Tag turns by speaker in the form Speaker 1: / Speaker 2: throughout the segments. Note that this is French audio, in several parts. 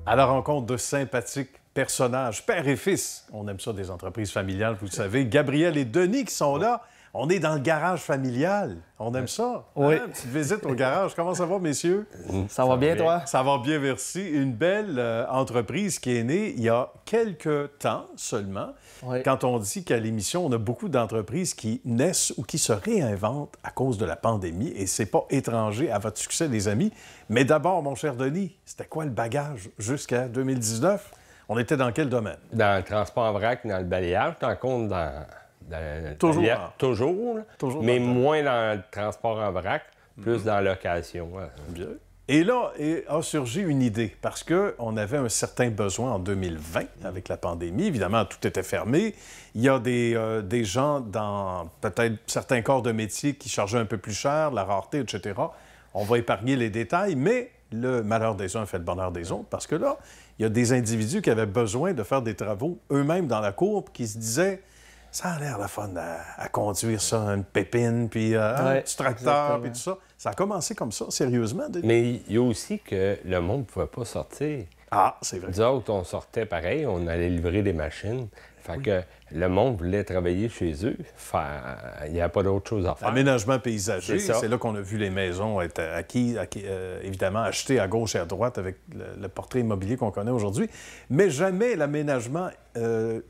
Speaker 1: À la rencontre de sympathiques personnages, père et fils. On aime ça des entreprises familiales, vous le savez. Gabriel et Denis qui sont là. On est dans le garage familial. On aime ça.
Speaker 2: Oui.
Speaker 1: Hein? Petite visite au garage. Comment ça va, messieurs?
Speaker 2: Ça va bien, toi?
Speaker 1: Ça va bien, merci. Une belle entreprise qui est née il y a quelques temps seulement.
Speaker 2: Oui.
Speaker 1: Quand on dit qu'à l'émission, on a beaucoup d'entreprises qui naissent ou qui se réinventent à cause de la pandémie. Et c'est pas étranger à votre succès, les amis. Mais d'abord, mon cher Denis, c'était quoi le bagage jusqu'à 2019? On était dans quel domaine?
Speaker 3: Dans le transport en vrac, dans le balayage, t'en comptes dans
Speaker 1: Toujours.
Speaker 3: Toujours, là.
Speaker 1: Toujours
Speaker 3: mais
Speaker 1: dans-
Speaker 3: moins dans le transport en vrac, plus dans la location.
Speaker 1: Bien. Et là a surgi une idée, parce qu'on avait un certain besoin en 2020 avec la pandémie. Évidemment, tout était fermé. Il y a des gens dans peut-être certains corps de métier qui chargeaient un peu plus cher, la rareté, etc. On va épargner les détails, mais le malheur des uns fait le bonheur des autres, parce que là, il y a des individus qui avaient besoin de faire des travaux eux-mêmes dans la cour, puis qui se disaient... Ça a l'air le fun à conduire ça, une pépine, puis un petit tracteur, puis tout ça. Ça a commencé comme ça, sérieusement.
Speaker 3: Mais il y a aussi que le monde ne pouvait pas sortir.
Speaker 1: Ah, c'est vrai.
Speaker 3: Nous autres, on sortait pareil, on allait livrer des machines. Fait que le monde voulait travailler chez eux. Il n'y a pas d'autre chose à faire.
Speaker 1: Aménagement paysager,
Speaker 3: C'est ça.
Speaker 1: c'est là qu'on a vu les maisons être évidemment achetées à gauche et à droite avec le portrait immobilier qu'on connaît aujourd'hui. Mais jamais l'aménagement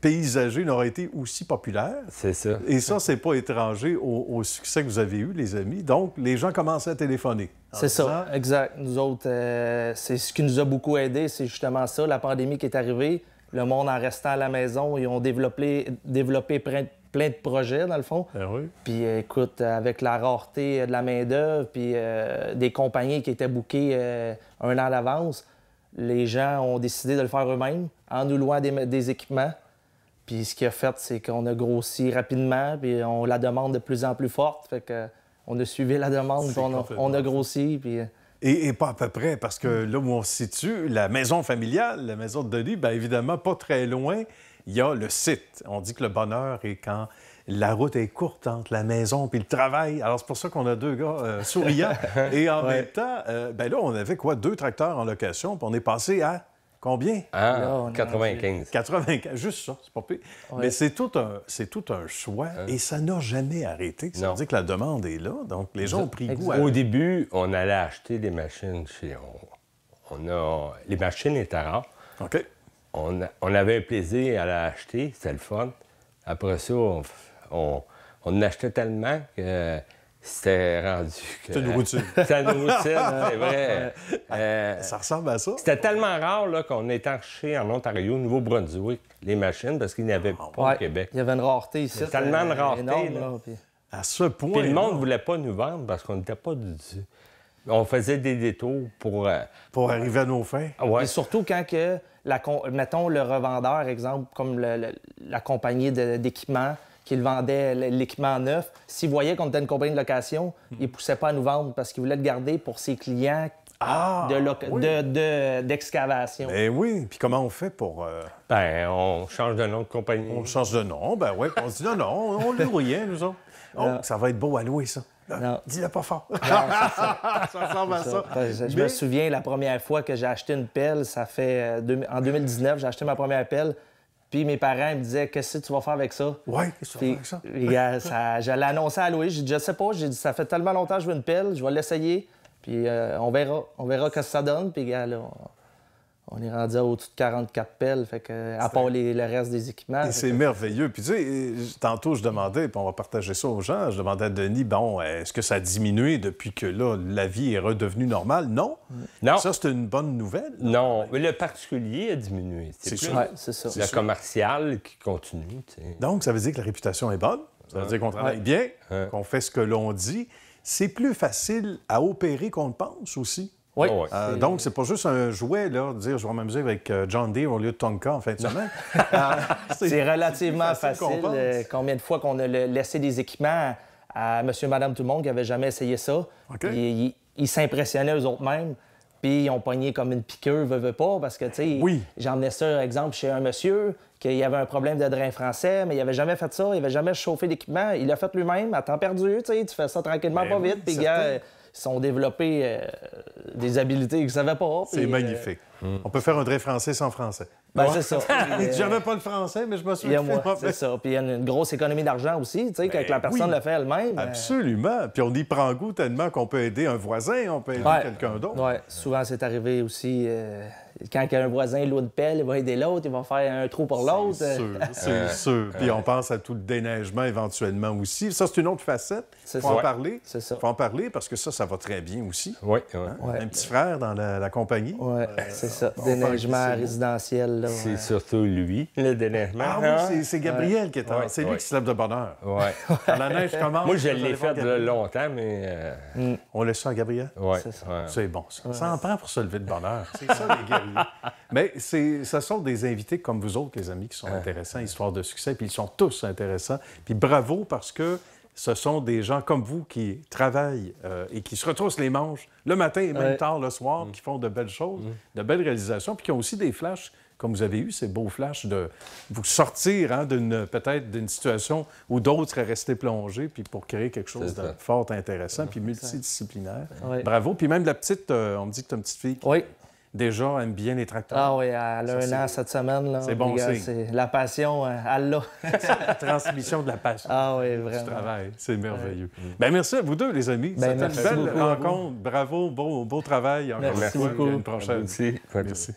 Speaker 1: paysager n'aurait été aussi populaire.
Speaker 3: C'est ça.
Speaker 1: Et ça, c'est pas étranger au succès que vous avez eu, les amis. Donc, les gens commençaient à téléphoner.
Speaker 2: C'est ça, exact. Nous autres, c'est ce qui nous a beaucoup aidés, c'est justement ça, la pandémie qui est arrivée. Le monde, en restant à la maison, ils ont développé plein de projets, dans le fond.
Speaker 1: Ah oui.
Speaker 2: Puis écoute, avec la rareté de la main-d'œuvre, puis des compagnies qui étaient bookées un an à l'avance, les gens ont décidé de le faire eux-mêmes en nous louant des équipements. Puis ce qui a fait, c'est qu'on a grossi rapidement, puis on la demande de plus en plus forte. Fait que on a suivi la demande, puis on a grossi, puis...
Speaker 1: Et pas à peu près, parce que là où on se situe, la maison familiale, la maison de Denis, bien évidemment, pas très loin, il y a le site. On dit que le bonheur est quand la route est courte entre la maison et le travail. Alors, c'est pour ça qu'on a deux gars souriants. Et en même temps, bien là, on avait quoi? 2 tracteurs en location, puis on est passé à combien?
Speaker 3: Ah,
Speaker 2: Là, on a
Speaker 3: 95.
Speaker 1: 95, juste ça, c'est pas pire.
Speaker 2: Ouais.
Speaker 1: Mais c'est tout un choix et ça n'a jamais arrêté. Ça veut
Speaker 3: Non.
Speaker 1: dire que la demande est là, donc les gens ont pris goût à...
Speaker 3: Au début, on allait acheter des machines les machines étaient rares.
Speaker 1: OK.
Speaker 3: On avait un plaisir à l'acheter, c'était le fun. Après ça, on en achetait tellement que c'était rendu...
Speaker 1: C'est une routine.
Speaker 3: C'était une routine, c'est vrai.
Speaker 1: Ça ressemble à ça.
Speaker 3: C'était tellement rare là, qu'on était acheté en Ontario, au Nouveau-Brunswick, les machines, parce qu'il n'y avait pas au
Speaker 2: Ouais,
Speaker 3: Québec.
Speaker 2: il y avait une rareté ici.
Speaker 3: Il y a tellement de rareté,
Speaker 2: énorme,
Speaker 3: là.
Speaker 2: là, puis...
Speaker 1: À ce point.
Speaker 3: Puis le monde ne voulait pas nous vendre parce qu'on n'était pas du... On faisait des détours pour...
Speaker 1: Pour arriver à nos fins.
Speaker 3: ouais.
Speaker 2: Et surtout quand que, mettons, le revendeur, exemple, comme la compagnie d'équipement qui le vendait l'équipement neuf, s'il voyait qu'on était une compagnie de location, il ne poussait pas à nous vendre parce qu'il voulait le garder pour ses clients d'excavation.
Speaker 1: Ben oui. Puis comment on fait pour...
Speaker 3: Ben, on change de nom de compagnie.
Speaker 1: On change de nom. Ben oui. On se dit non, on ne loue rien, nous autres. Oh, ça va être beau à louer, ça.
Speaker 2: Non.
Speaker 1: Dis-le pas fort.
Speaker 2: Ça
Speaker 1: Ça ressemble à ça.
Speaker 2: Je me souviens, la première fois que j'ai acheté une pelle, ça fait... en 2019, j'ai acheté ma première pelle. Puis mes parents ils me disaient, qu'est-ce que tu vas faire avec ça?
Speaker 1: Oui, qu'est-ce que tu vas faire avec ça?
Speaker 2: Puis, gars, je l'ai annoncé à Louis. J'ai dit, je sais pas. J'ai dit, ça fait tellement longtemps que je veux une pelle, je vais l'essayer. Puis on verra. On verra ce que ça donne. Puis, gars, là, on est rendu à au-dessus de 44 pelles, fait que, à part le reste des équipements.
Speaker 1: Et c'est merveilleux. Puis tu sais, tantôt, je demandais, puis on va partager ça aux gens, je demandais à Denis, bon, est-ce que ça a diminué depuis que là, la vie est redevenue normale? Non.
Speaker 3: Non.
Speaker 1: Ça, c'est une bonne nouvelle.
Speaker 3: Non, mais le particulier a diminué.
Speaker 1: C'est
Speaker 3: plus
Speaker 1: sûr.
Speaker 2: Ouais, c'est ça.
Speaker 3: le commercial qui continue. Tu sais.
Speaker 1: Donc, ça veut dire que la réputation est bonne. Ça veut dire qu'on travaille bien, qu'on fait ce que l'on dit. C'est plus facile à opérer qu'on le pense aussi.
Speaker 2: Oui.
Speaker 3: Oh, ouais.
Speaker 1: Donc, c'est pas juste un jouet, là, de dire je vais m'amuser avec John Deere au lieu de Tonka en fin de semaine.
Speaker 2: C'est relativement
Speaker 1: plus facile qu'on
Speaker 2: facile.
Speaker 1: pense.
Speaker 2: Combien de fois qu'on a laissé des équipements à monsieur, madame, tout le monde qui n'avait jamais essayé ça.
Speaker 1: OK.
Speaker 2: Ils s'impressionnaient eux-mêmes. Puis ils ont pogné comme une piqûre, veut pas, parce que, tu sais,
Speaker 1: Oui.
Speaker 2: j'emmenais ça, exemple, chez un monsieur, qu'il y avait un problème de drain français, mais il avait jamais fait ça, il avait jamais chauffé d'équipement. Il l'a fait lui-même, à temps perdu, tu sais, tu fais ça tranquillement,
Speaker 1: Ben
Speaker 2: pas
Speaker 1: oui,
Speaker 2: vite. Puis,
Speaker 1: certain.
Speaker 2: gars, sont développés des habiletés qu'ils ne savaient pas.
Speaker 1: C'est
Speaker 2: puis,
Speaker 1: magnifique. On peut faire un vrai français sans français.
Speaker 2: Ben, c'est ça.
Speaker 1: J'avais pas le français, mais je me suis
Speaker 2: Il y a moi, c'est ça. Puis il y a une grosse économie d'argent aussi, tu sais, quand la personne le fait elle-même.
Speaker 1: Absolument. Puis on y prend goût tellement qu'on peut aider un voisin, on peut aider quelqu'un d'autre.
Speaker 2: Oui, souvent c'est arrivé aussi. Quand il y a un voisin l'eau de pelle, il va aider l'autre, il va faire un trou pour l'autre.
Speaker 1: C'est sûr. Puis on pense à tout le déneigement éventuellement aussi. Ça, c'est une autre facette. Il faut en parler.
Speaker 2: C'est ça.
Speaker 1: Il faut en parler parce que ça va très bien aussi.
Speaker 3: Oui,
Speaker 1: Un petit frère dans la compagnie.
Speaker 2: Oui, c'est ça. Déneigement résidentiel. Là,
Speaker 3: c'est surtout lui, le déneigement.
Speaker 1: Ah oui, c'est Gabriel qui est en... C'est lui qui se lève de bonne heure.
Speaker 3: Oui.
Speaker 1: Quand la neige commence...
Speaker 3: Moi, je l'ai fait longtemps, mais...
Speaker 1: On laisse ça à Gabriel?
Speaker 3: Oui.
Speaker 1: C'est bon, ça. Ça en prend pour se lever de bonne heure. C'est ça, les guerriers. Mais ce sont des invités comme vous autres, les amis, qui sont intéressants, histoire de succès, puis ils sont tous intéressants. Puis bravo, parce que ce sont des gens comme vous qui travaillent et qui se retroussent les manches le matin et même tard le soir, qui font de belles choses, de belles réalisations, puis qui ont aussi des flashs, comme vous avez eu, ces beaux flashs de vous sortir peut-être d'une situation où d'autres seraient restés plongés, puis pour créer quelque chose de fort intéressant, puis multidisciplinaire. Bravo. Puis même la petite, on me dit que tu as une petite fille qui déjà aime bien les tracteurs.
Speaker 2: Ah oui, elle a un an cette semaine.
Speaker 1: C'est bon signe.
Speaker 2: C'est la passion, elle l'a.
Speaker 1: La transmission de la passion.
Speaker 2: Ah oui, vraiment.
Speaker 1: Du travail. C'est merveilleux. Bien, merci à vous deux, les amis. C'était une belle rencontre. Bravo, beau travail. Encore
Speaker 2: merci
Speaker 1: une fois.
Speaker 2: beaucoup.
Speaker 1: À une prochaine.
Speaker 3: Merci.
Speaker 1: Merci.